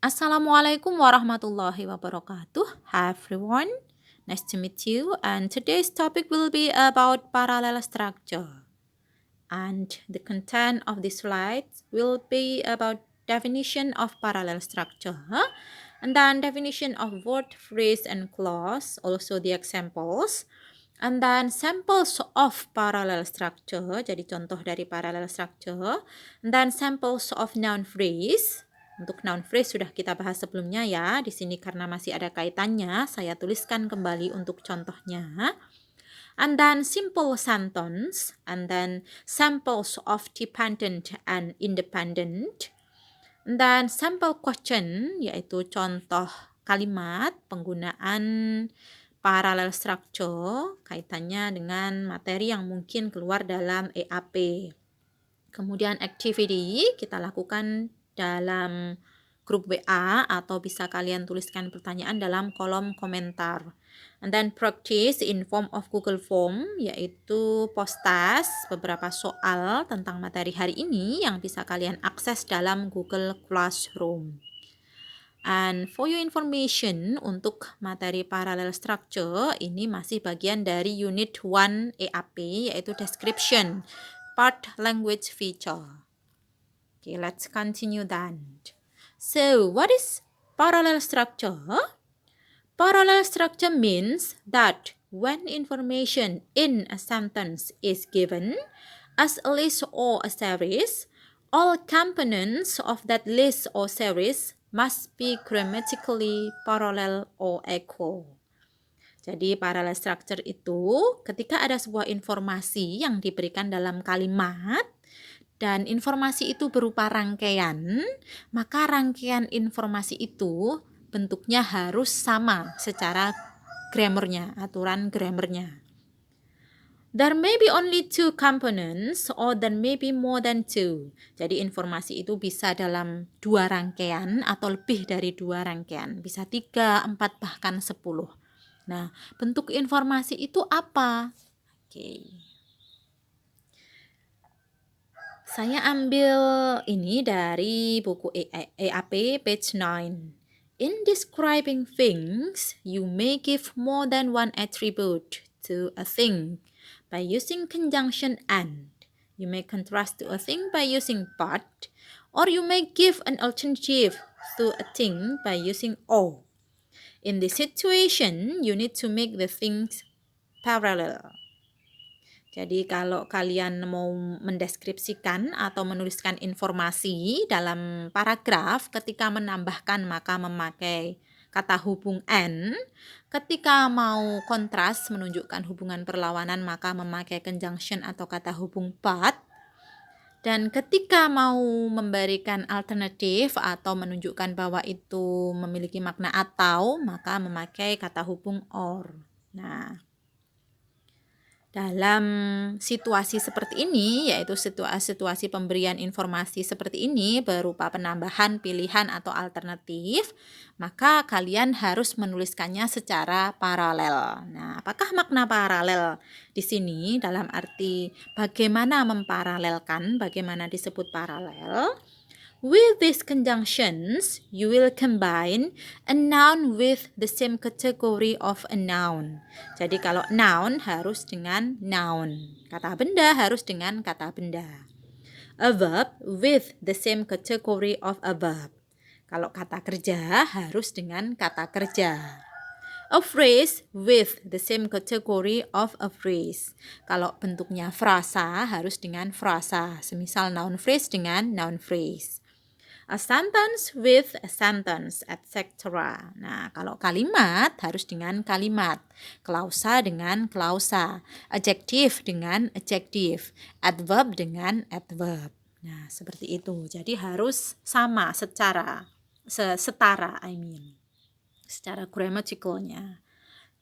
Assalamualaikum warahmatullahi wabarakatuh. Hi everyone, nice to meet you. And today's topic will be about parallel structure. And the content of this slide will be about definition of parallel structure, and then definition of word, phrase, and clause, also the examples, and then samples of parallel structure, jadi contoh dari parallel structure, and then samples of noun phrase. Untuk noun phrase sudah kita bahas sebelumnya ya. Di sini karena masih ada kaitannya, saya tuliskan kembali untuk contohnya. And then simple sentence, and then samples of dependent and independent. And then sample question, yaitu contoh kalimat penggunaan parallel structure kaitannya dengan materi yang mungkin keluar dalam EAP. Kemudian activity kita lakukan dalam grup WA atau bisa kalian tuliskan pertanyaan dalam kolom komentar. And then practice in form of Google Form, yaitu post task beberapa soal tentang materi hari ini yang bisa kalian akses dalam Google Classroom. And for your information, untuk materi parallel structure ini masih bagian dari unit 1 EAP, yaitu description, part language feature. Okay, let's continue then. So, what is parallel structure? Parallel structure means that when information in a sentence is given as a list or a series, all components of that list or series must be grammatically parallel or equal. Jadi parallel structure itu ketika ada sebuah informasi yang diberikan dalam kalimat dan informasi itu berupa rangkaian, maka rangkaian informasi itu bentuknya harus sama secara grammarnya, aturan grammarnya. There may be only two components or there may be more than two. Jadi informasi itu bisa dalam 2 rangkaian atau lebih dari 2 rangkaian. Bisa 3, 4, bahkan 10. Nah, bentuk informasi itu apa? Oke. Saya ambil ini dari buku EAP page 9. In describing things, you may give more than one attribute to a thing by using conjunction and. You may contrast to a thing by using but, or you may give an alternative to a thing by using or. In this situation, you need to make the things parallel. Jadi kalau kalian mau mendeskripsikan atau menuliskan informasi dalam paragraf, ketika menambahkan maka memakai kata hubung and, ketika mau kontras menunjukkan hubungan perlawanan maka memakai conjunction atau kata hubung but, dan ketika mau memberikan alternatif atau menunjukkan bahwa itu memiliki makna atau, maka memakai kata hubung or. Nah, dalam situasi seperti ini, yaitu situasi pemberian informasi seperti ini berupa penambahan pilihan atau alternatif, maka kalian harus menuliskannya secara paralel. Nah, apakah makna paralel di sini dalam arti bagaimana memparalelkan, bagaimana disebut paralel? With these conjunctions, you will combine a noun with the same category of a noun. Jadi kalau noun harus dengan noun. Kata benda harus dengan kata benda. A verb with the same category of a verb. Kalau kata kerja harus dengan kata kerja. A phrase with the same category of a phrase. Kalau bentuknya frasa harus dengan frasa. Semisal noun phrase dengan noun phrase. A sentence with a sentence, etc. Nah, kalau kalimat harus dengan kalimat, klausa dengan klausa, adjektif dengan adjektif, adverb dengan adverb. Nah, seperti itu. Jadi harus sama secara setara, secara grammaticalnya.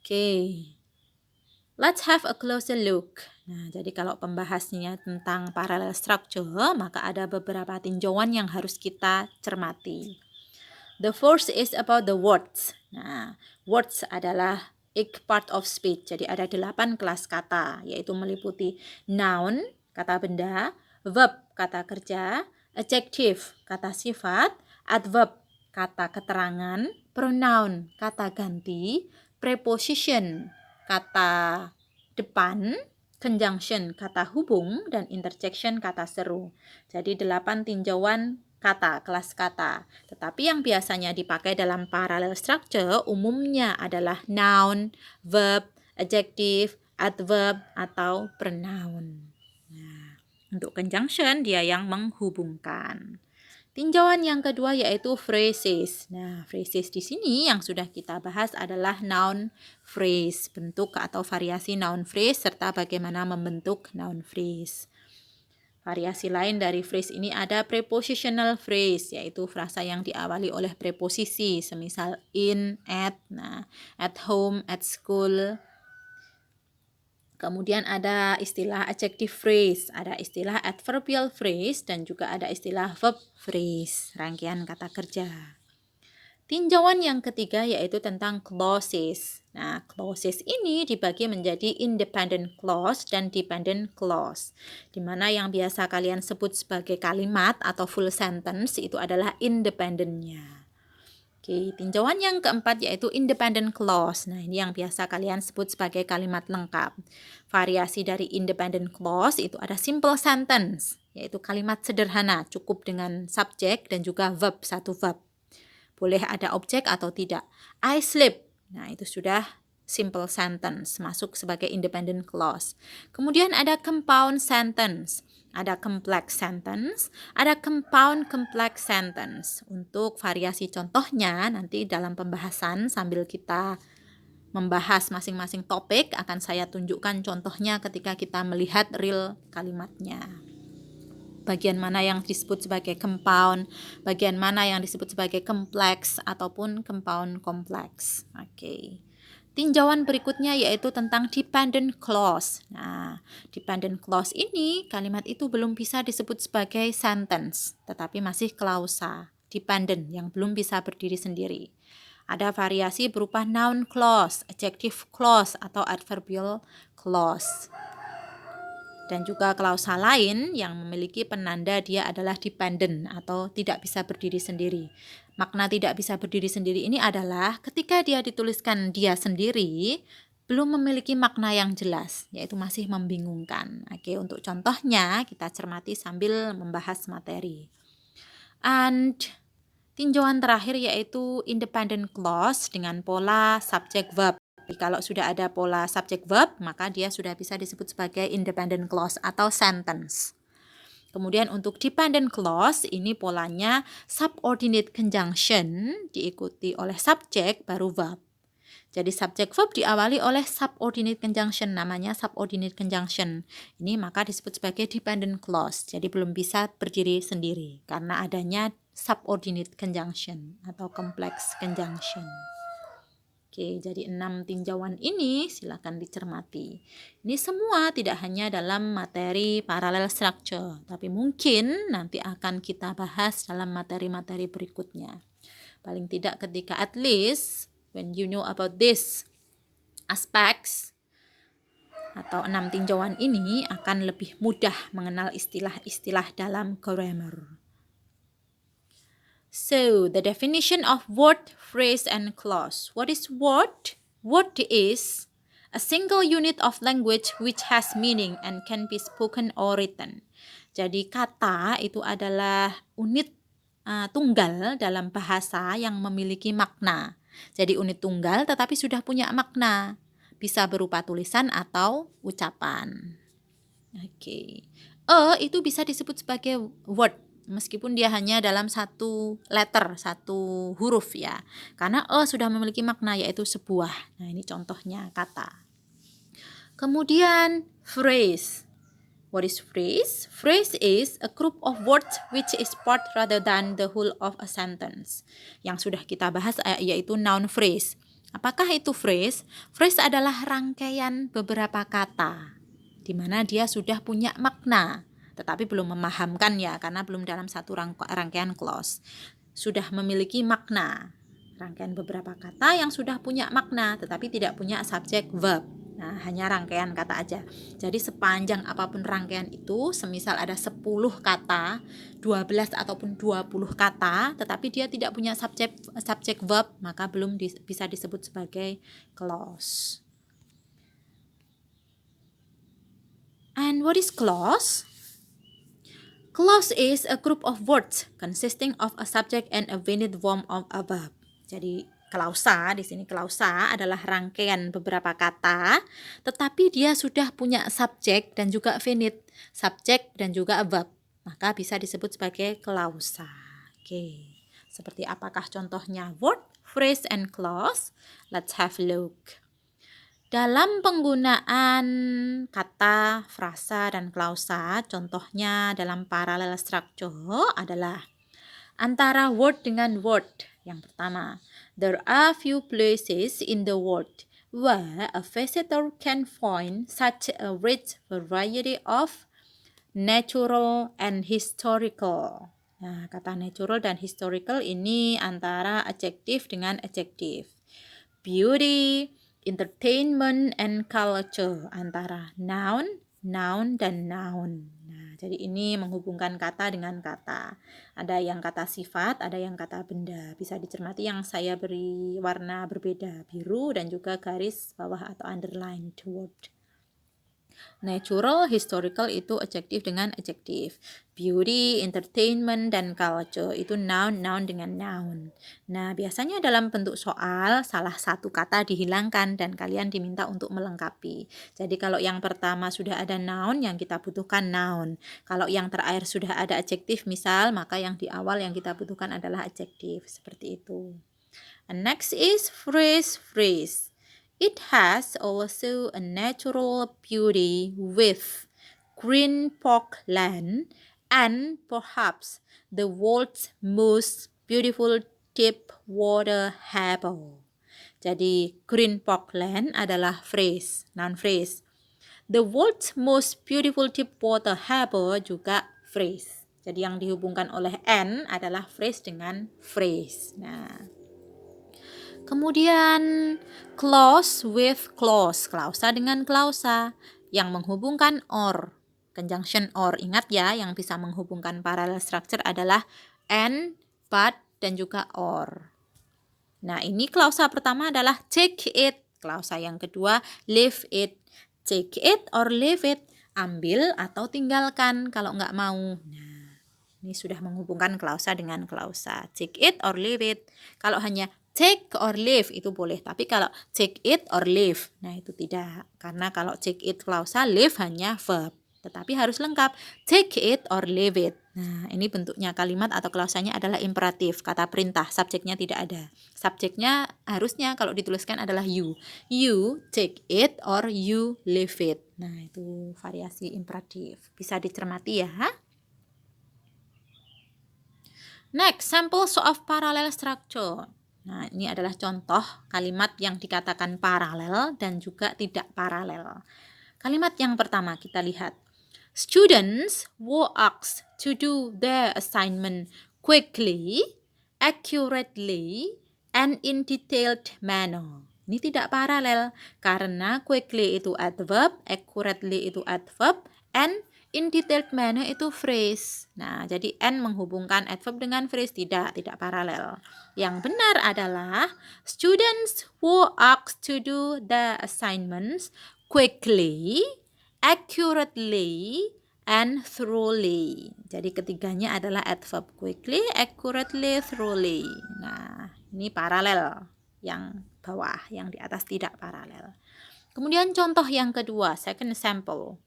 Oke. Let's have a closer look. Nah, jadi kalau pembahasnya tentang parallel structure, maka ada beberapa tinjauan yang harus kita cermati. The first is about the words. Nah, words adalah each part of speech. Jadi ada 8 kelas kata, yaitu meliputi noun, kata benda, verb, kata kerja, adjective, kata sifat, adverb, kata keterangan, pronoun, kata ganti, preposition, kata depan, conjunction, kata hubung, dan interjection, kata seru. Jadi 8 tinjauan kata, kelas kata. Tetapi yang biasanya dipakai dalam parallel structure umumnya adalah noun, verb, adjective, adverb, atau pronoun. Nah, untuk conjunction dia yang menghubungkan. Tinjauan yang kedua yaitu phrases. Nah, phrases di sini yang sudah kita bahas adalah noun phrase, bentuk atau variasi noun phrase serta bagaimana membentuk noun phrase. Variasi lain dari phrase ini ada prepositional phrase, yaitu frasa yang diawali oleh preposisi, semisal in, at, at home, at school. Kemudian ada istilah adjective phrase, ada istilah adverbial phrase, dan juga ada istilah verb phrase, rangkaian kata kerja. Tinjauan yang ketiga yaitu tentang clauses. Nah, clauses ini dibagi menjadi independent clause dan dependent clause, di mana yang biasa kalian sebut sebagai kalimat atau full sentence itu adalah independentnya. Oke, tinjauan yang keempat yaitu independent clause. Nah, ini yang biasa kalian sebut sebagai kalimat lengkap. Variasi dari independent clause itu ada simple sentence, yaitu kalimat sederhana, cukup dengan subjek dan juga verb, satu verb. Boleh ada objek atau tidak. I sleep. Nah, itu sudah simple sentence, masuk sebagai independent clause. Kemudian ada compound sentence. Ada complex sentence, ada compound complex sentence. Untuk variasi contohnya nanti dalam pembahasan sambil kita membahas masing-masing topik akan saya tunjukkan contohnya ketika kita melihat real kalimatnya. Bagian mana yang disebut sebagai compound, bagian mana yang disebut sebagai complex ataupun compound kompleks. Oke. Tinjauan berikutnya yaitu tentang dependent clause. Nah, dependent clause ini kalimat itu belum bisa disebut sebagai sentence, tetapi masih klausa, dependent yang belum bisa berdiri sendiri. Ada variasi berupa noun clause, adjective clause, atau adverbial clause. Dan juga klausa lain yang memiliki penanda dia adalah dependent atau tidak bisa berdiri sendiri. Makna tidak bisa berdiri sendiri ini adalah ketika dia dituliskan dia sendiri, belum memiliki makna yang jelas, yaitu masih membingungkan. Oke, untuk contohnya kita cermati sambil membahas materi. And tinjauan terakhir yaitu independent clause dengan pola subject verb. Kalau sudah ada pola subject verb, maka dia sudah bisa disebut sebagai independent clause atau sentence. Kemudian untuk dependent clause, ini polanya subordinate conjunction diikuti oleh subject baru verb. Jadi subject verb diawali oleh subordinate conjunction, namanya subordinate conjunction. Ini maka disebut sebagai dependent clause. Jadi belum bisa berdiri sendiri karena adanya subordinate conjunction atau complex conjunction. Oke, jadi 6 tinjauan ini silakan dicermati. Ini semua tidak hanya dalam materi parallel structure, tapi mungkin nanti akan kita bahas dalam materi-materi berikutnya. Paling tidak ketika at least when you know about this aspects atau 6 tinjauan ini akan lebih mudah mengenal istilah-istilah dalam grammar. So, the definition of word, phrase, and clause. What is word? Word is a single unit of language which has meaning and can be spoken or written. Jadi kata itu adalah unit tunggal dalam bahasa yang memiliki makna. Jadi unit tunggal tetapi sudah punya makna. Bisa berupa tulisan atau ucapan. Oke. Itu bisa disebut sebagai word. Meskipun dia hanya dalam satu letter, satu huruf ya. Karena sudah memiliki makna yaitu sebuah. Nah, ini contohnya kata. Kemudian phrase. What is phrase? Phrase is a group of words which is part rather than the whole of a sentence. Yang sudah kita bahas yaitu noun phrase. Apakah itu phrase? Phrase adalah rangkaian beberapa kata di mana dia sudah punya makna, tetapi belum memahamkan ya, karena belum dalam satu rangkaian clause. Sudah memiliki makna, rangkaian beberapa kata yang sudah punya makna, tetapi tidak punya subjek verb. Nah, hanya rangkaian kata aja. Jadi sepanjang apapun rangkaian itu, semisal ada 10 kata, 12 ataupun 20 kata, tetapi dia tidak punya subjek verb, maka belum bisa disebut sebagai clause. And what is clause? Clause is a group of words consisting of a subject and a venit form of a verb. Jadi klausa, di sini klausa adalah rangkaian beberapa kata, tetapi dia sudah punya subjek dan juga venit, subjek dan juga verb. Maka bisa disebut sebagai klausa. Oke. Seperti apakah contohnya word, phrase, and clause? Let's have a look. Dalam penggunaan kata, frasa, dan klausa, contohnya dalam parallel structure adalah antara word dengan word. Yang pertama, there are few places in the world where a visitor can find such a rich variety of natural and historical. Nah, kata natural dan historical ini antara adjektif dengan adjektif. Beauty, entertainment, and culture antara noun, dan noun. Nah, jadi ini menghubungkan kata dengan kata. Ada yang kata sifat, ada yang kata benda. Bisa dicermati yang saya beri warna berbeda, biru dan juga garis bawah atau underlined word. Natural, historical itu adjektif dengan adjektif. Beauty, entertainment, dan culture itu noun dengan noun. Nah, biasanya dalam bentuk soal, salah satu kata dihilangkan dan kalian diminta untuk melengkapi. Jadi kalau yang pertama sudah ada noun, yang kita butuhkan noun. Kalau yang terakhir sudah ada adjektif misal, maka yang di awal yang kita butuhkan adalah adjektif. Seperti itu. And next is phrase. It has also a natural beauty with green parkland and perhaps the world's most beautiful deep water harbour. Jadi green parkland adalah phrase, noun phrase. The world's most beautiful deep water harbour juga phrase. Jadi yang dihubungkan oleh N adalah phrase dengan phrase. Nah, kemudian clause with clause, klausa dengan klausa yang menghubungkan or, conjunction or. Ingat ya, yang bisa menghubungkan parallel structure adalah and, but, dan juga or. Nah, ini klausa pertama adalah take it, klausa yang kedua leave it. Take it or leave it, ambil atau tinggalkan kalau nggak mau. Nah, ini sudah menghubungkan klausa dengan klausa. Take it or leave it. Kalau hanya take or leave itu boleh, tapi kalau take it or leave, nah itu tidak. Karena kalau take it klausa, leave hanya verb. Tetapi harus lengkap, take it or leave it. Nah, ini bentuknya kalimat atau klausanya adalah imperatif, kata perintah, subjeknya tidak ada. Subjeknya harusnya kalau dituliskan adalah you. You take it or you leave it. Nah, itu variasi imperatif. Bisa dicermati ya. Next, samples of parallel structure. Nah, ini adalah contoh kalimat yang dikatakan paralel dan juga tidak paralel. Kalimat yang pertama kita lihat. Students were asked to do their assignment quickly, accurately, and in detailed manner. Ini tidak paralel karena quickly itu adverb, accurately itu adverb, and in detailed manner itu phrase. Nah, jadi and menghubungkan adverb dengan phrase tidak paralel. Yang benar adalah students were asked to do the assignments quickly, accurately, and thoroughly. Jadi ketiganya adalah adverb quickly, accurately, thoroughly. Nah, ini paralel. Yang bawah, yang di atas tidak paralel. Kemudian contoh yang kedua, second example.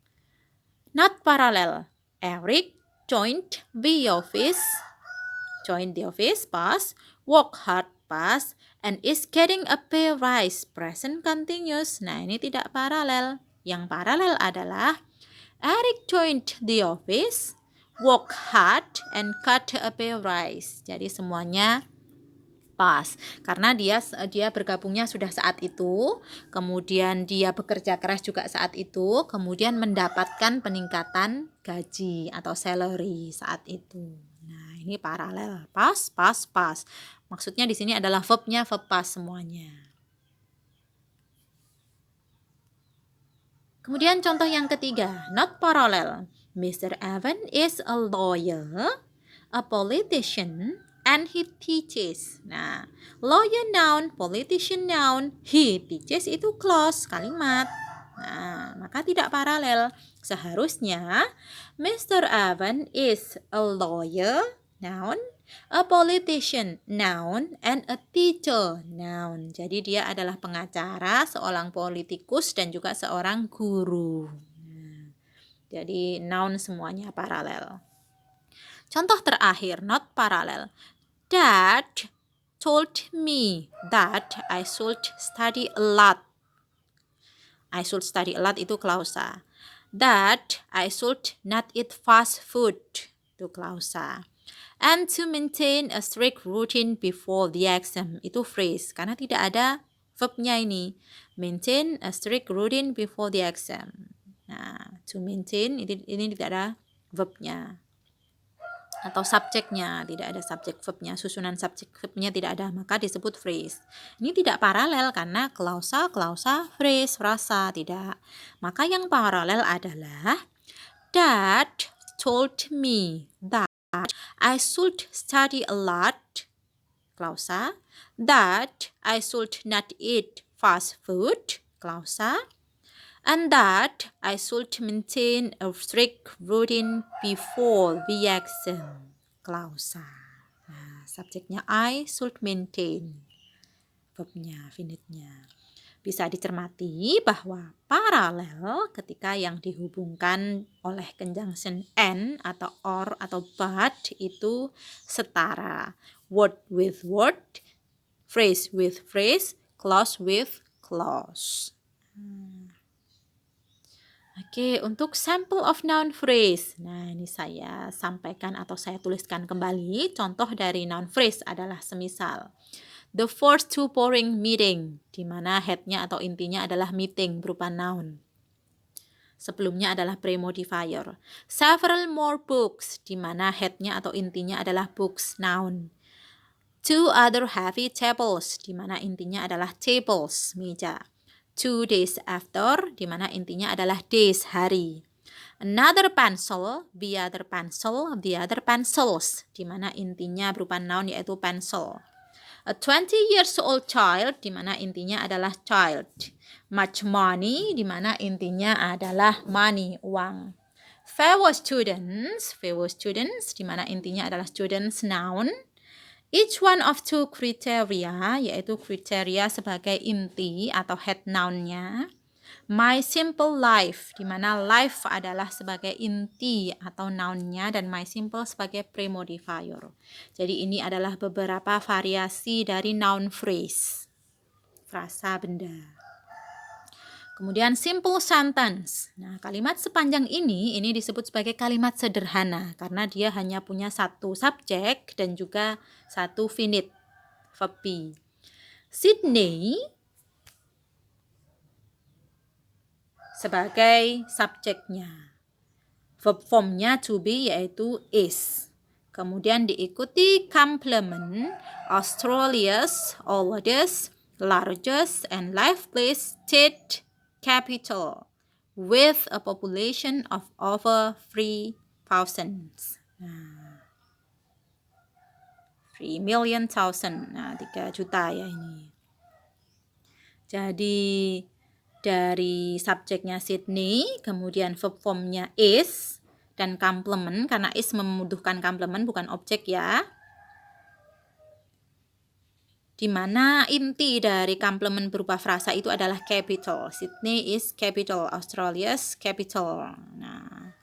Not parallel. Eric joined the office, past, work hard, past, and is getting a pay rise, present continuous. Nah, ini tidak paralel. Yang paralel adalah Eric joined the office, work hard, and got a pay rise. Jadi semuanya pas karena dia bergabungnya sudah saat itu, kemudian dia bekerja keras juga saat itu, kemudian mendapatkan peningkatan gaji atau salary saat itu. Nah, ini paralel, pas. Maksudnya di sini adalah verbnya verb pas semuanya. Kemudian contoh yang ketiga, not parallel. Mr. Evan is a lawyer, a politician, and he teaches. Nah, lawyer noun, politician noun, he teaches itu clause, kalimat. Nah, maka tidak paralel. Seharusnya Mr. Evan is a lawyer, noun, a politician, noun, and a teacher, noun. Jadi dia adalah pengacara, seorang politikus, dan juga seorang guru. Jadi noun semuanya paralel. Contoh terakhir, not parallel. Dad told me that I should study a lot. I should study a lot itu klausa. That I should not eat fast food itu klausa. And to maintain a strict routine before the exam itu phrase karena tidak ada verbnya ini. Maintain a strict routine before the exam. Nah, to maintain ini tidak ada verbnya atau subjeknya, tidak ada subjek verbnya, susunan subjek verbnya tidak ada, maka disebut phrase. Ini tidak paralel karena klausa, phrase, frasa, tidak. Maka yang paralel adalah Dad told me that I should study a lot, klausa. That I should not eat fast food, klausa. And that I should maintain a strict routine before the exam, klausa. Nah, subjeknya I should maintain, verbnya, finitnya. Bisa dicermati bahwa paralel ketika yang dihubungkan oleh conjunction and atau or atau but itu setara. Word with word, phrase with phrase, clause with clause. Oke, untuk sample of noun phrase. Nah, ini saya sampaikan atau saya tuliskan kembali. Contoh dari noun phrase adalah semisal the first two boring meeting, di mana headnya atau intinya adalah meeting berupa noun. Sebelumnya adalah premodifier. Several more books, di mana headnya atau intinya adalah books, noun. Two other heavy tables, di mana intinya adalah tables, meja. 2 days after, di mana intinya adalah days, hari. Another pencil, the other pencil, the other pencils, di mana intinya berupa noun yaitu pencil. A 20 years old child, di mana intinya adalah child. Much money, di mana intinya adalah money, uang. Fellow students, di mana intinya adalah students, noun. Each one of two criteria, yaitu kriteria sebagai inti atau head noun-nya. My simple life, di mana life adalah sebagai inti atau noun-nya dan my simple sebagai premodifier. Jadi ini adalah beberapa variasi dari noun phrase, frasa benda. Kemudian simple sentence. Nah, kalimat sepanjang ini disebut sebagai kalimat sederhana karena dia hanya punya satu subjek dan juga satu finite, verb be. Sydney sebagai subjeknya. Verb formnya to be yaitu is. Kemudian diikuti complement Australia's oldest, largest, and liveliest state capital with a population of over 3,000. 3 million thousand. Nah, 3 juta ya ini. Jadi dari subjeknya Sydney, kemudian verb formnya is dan complement karena is membutuhkan complement bukan objek ya. Di mana inti dari complement berupa frasa itu adalah capital. Sydney is capital, Australia's capital. Nah,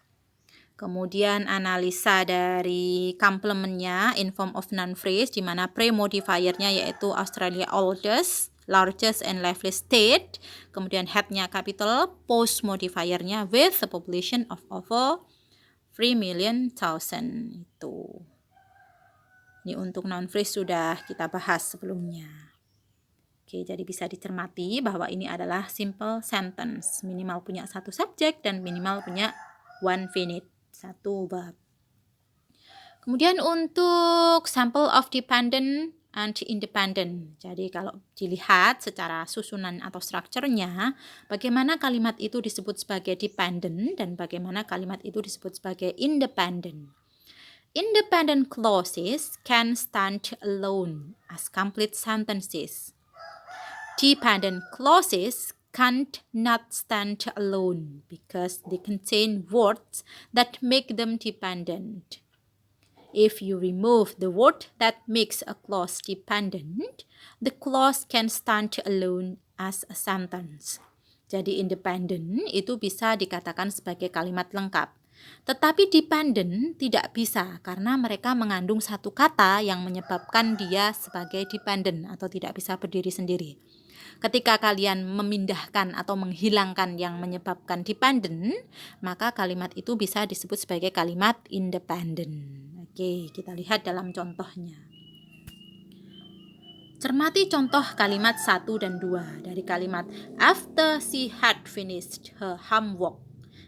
kemudian analisa dari complementnya in form of noun phrase, di mana premodifiernya yaitu Australia oldest, largest, and liveliest state. Kemudian headnya capital, post modifiernya with a population of over 3 million thousand itu. Ini untuk noun phrase sudah kita bahas sebelumnya. Oke, jadi bisa dicermati bahwa ini adalah simple sentence. Minimal punya satu subjek dan minimal punya one finite, satu verb. Kemudian untuk sample of dependent and independent. Jadi kalau dilihat secara susunan atau strukturnya, bagaimana kalimat itu disebut sebagai dependent dan bagaimana kalimat itu disebut sebagai independent. Independent clauses can stand alone as complete sentences. Dependent clauses can't not stand alone because they contain words that make them dependent. If you remove the word that makes a clause dependent, the clause can stand alone as a sentence. Jadi independent itu bisa dikatakan sebagai kalimat lengkap. Tetapi dependent tidak bisa karena mereka mengandung satu kata yang menyebabkan dia sebagai dependent atau tidak bisa berdiri sendiri. Ketika kalian memindahkan atau menghilangkan yang menyebabkan dependent, maka kalimat itu bisa disebut sebagai kalimat independent. Oke, kita lihat dalam contohnya. Cermati contoh kalimat 1 dan 2 dari kalimat after she had finished her homework.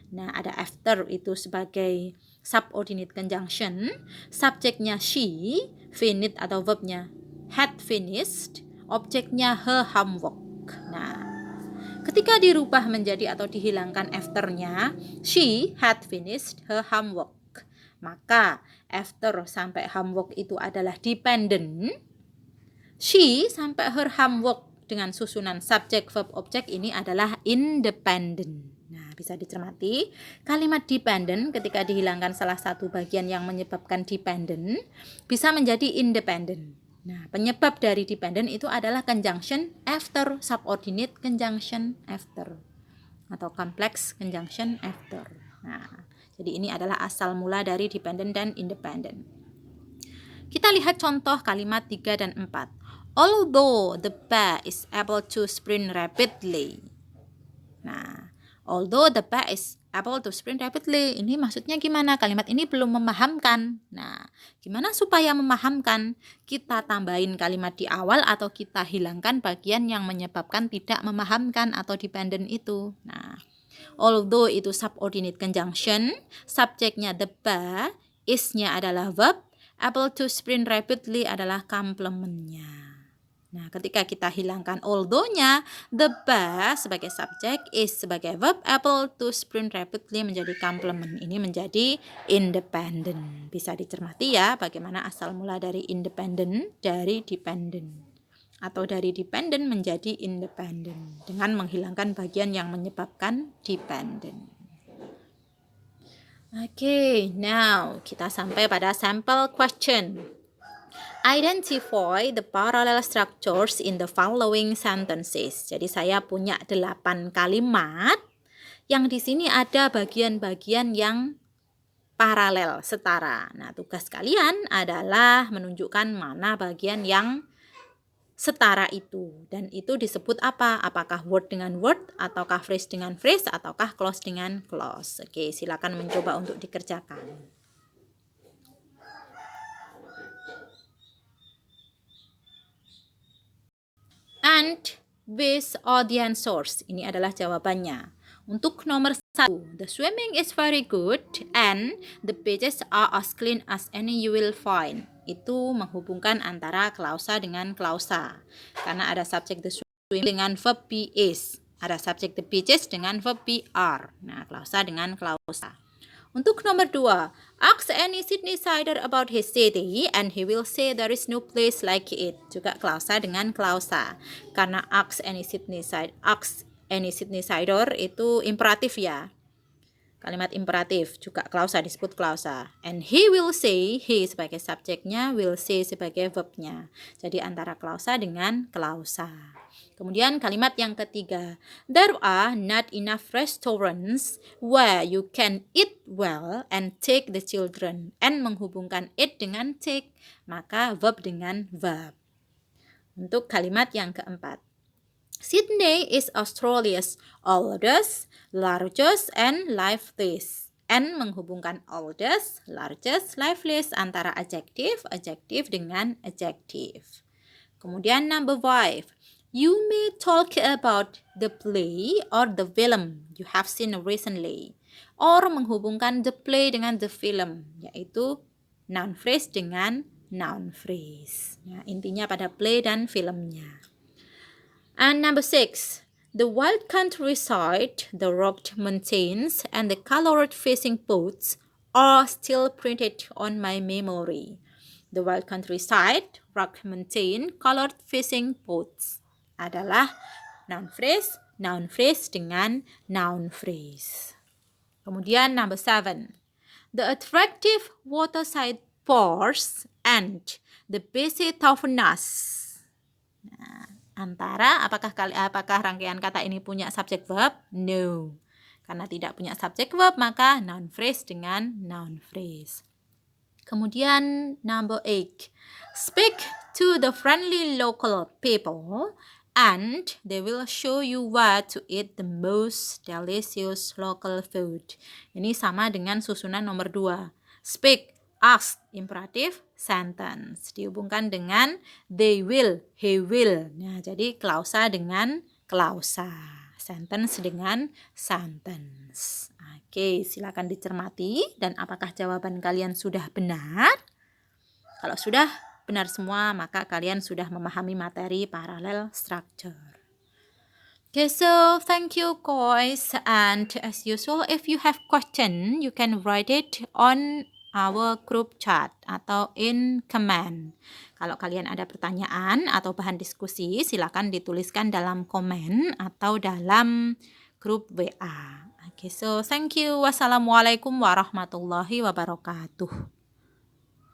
Nah, ada after itu sebagai subordinate conjunction, subjeknya she, finite atau verbnya had finished, objeknya her homework. Nah, ketika dirubah menjadi atau dihilangkan afternya, she had finished her homework. Maka after sampai homework itu adalah dependent. She sampai her homework dengan susunan subjek verb objek ini adalah independent. Nah, bisa dicermati kalimat dependent ketika dihilangkan salah satu bagian yang menyebabkan dependent bisa menjadi independent. Nah, penyebab dari dependent itu adalah conjunction after, subordinate conjunction after atau complex conjunction after. Nah, jadi ini adalah asal mula dari dependent dan independent. Kita lihat contoh kalimat 3 dan 4. Although the bear is able to sprint rapidly. Nah, although the bear is able to sprint rapidly, ini maksudnya gimana? Kalimat ini belum memahamkan. Nah, gimana supaya memahamkan? Kita tambahin kalimat di awal atau kita hilangkan bagian yang menyebabkan tidak memahamkan atau dependent itu. Nah, although itu subordinate conjunction, subjeknya the bear, is-nya adalah verb, able to sprint rapidly adalah komplementnya. Nah, ketika kita hilangkan although-nya, the bear sebagai subjek, is sebagai verb, able to sprint rapidly menjadi komplement. Ini menjadi independent. Bisa dicermati ya bagaimana asal mula dari independent dari dependent. Atau dari dependent menjadi independent dengan menghilangkan bagian yang menyebabkan dependent. Oke, now kita sampai pada sample question. Identify the parallel structures in the following sentences. Jadi saya punya 8 kalimat yang di sini ada bagian-bagian yang paralel, setara. Nah, tugas kalian adalah menunjukkan mana bagian yang setara itu. Dan itu disebut apa? Apakah word dengan word, ataukah phrase dengan phrase, ataukah clause dengan clause. Oke, silakan mencoba untuk dikerjakan. And which are the answers? Ini adalah jawabannya. Untuk nomor 1, the swimming is very good and the beaches are as clean as any you will find. Itu menghubungkan antara klausa dengan klausa. Karena ada subjek the swimming dengan verb be is. Ada subjek the beaches dengan verb be are. Nah, klausa dengan klausa. Untuk nomor 2, ask any Sydneysider about his city and he will say there is no place like it. Juga klausa dengan klausa. Karena ask any Sydneysider itu imperatif ya. Kalimat imperatif juga klausa disebut klausa. And he will say, he sebagai subjeknya, will say sebagai verbnya. Jadi antara klausa dengan klausa. Kemudian kalimat yang ketiga, there are not enough restaurants where you can eat well and take the children. And menghubungkan eat dengan take, maka verb dengan verb. Untuk kalimat yang keempat, Sydney is Australia's oldest, largest, and liveliest. And menghubungkan oldest, largest, liveliest antara adjektif dengan adjektif. Kemudian number 5, you may talk about the play or the film you have seen recently. Or menghubungkan the play dengan the film, yaitu noun phrase dengan noun phrase. Nah, intinya pada play dan filmnya. And number 6, the wild countryside, the rugged mountains, and the colored fishing boats are still printed on my memory. The wild countryside, rugged mountain, colored fishing boats adalah noun phrase dengan noun phrase. Kemudian number 7, the attractive waterside forts and the busy tavernas. Nah, antara apakah rangkaian kata ini punya subject verb? No. Karena tidak punya subject verb, maka noun phrase dengan noun phrase. Kemudian number 8, speak to the friendly local people and they will show you where to eat the most delicious local food. Ini sama dengan susunan nomor 2. Speak, ask, imperative, sentence. Dihubungkan dengan they will, he will. Nah, jadi klausa dengan klausa. Sentence dengan sentence. Oke, silakan dicermati. Dan apakah jawaban kalian sudah benar? Kalau sudah benar semua, maka kalian sudah memahami materi parallel structure. Okay, so thank you guys. And as usual, if you have question, you can write it on our group chat atau in comment. Kalau kalian ada pertanyaan atau bahan diskusi, silakan dituliskan dalam komen atau dalam grup WA. Okay, so thank you. Wassalamualaikum warahmatullahi wabarakatuh.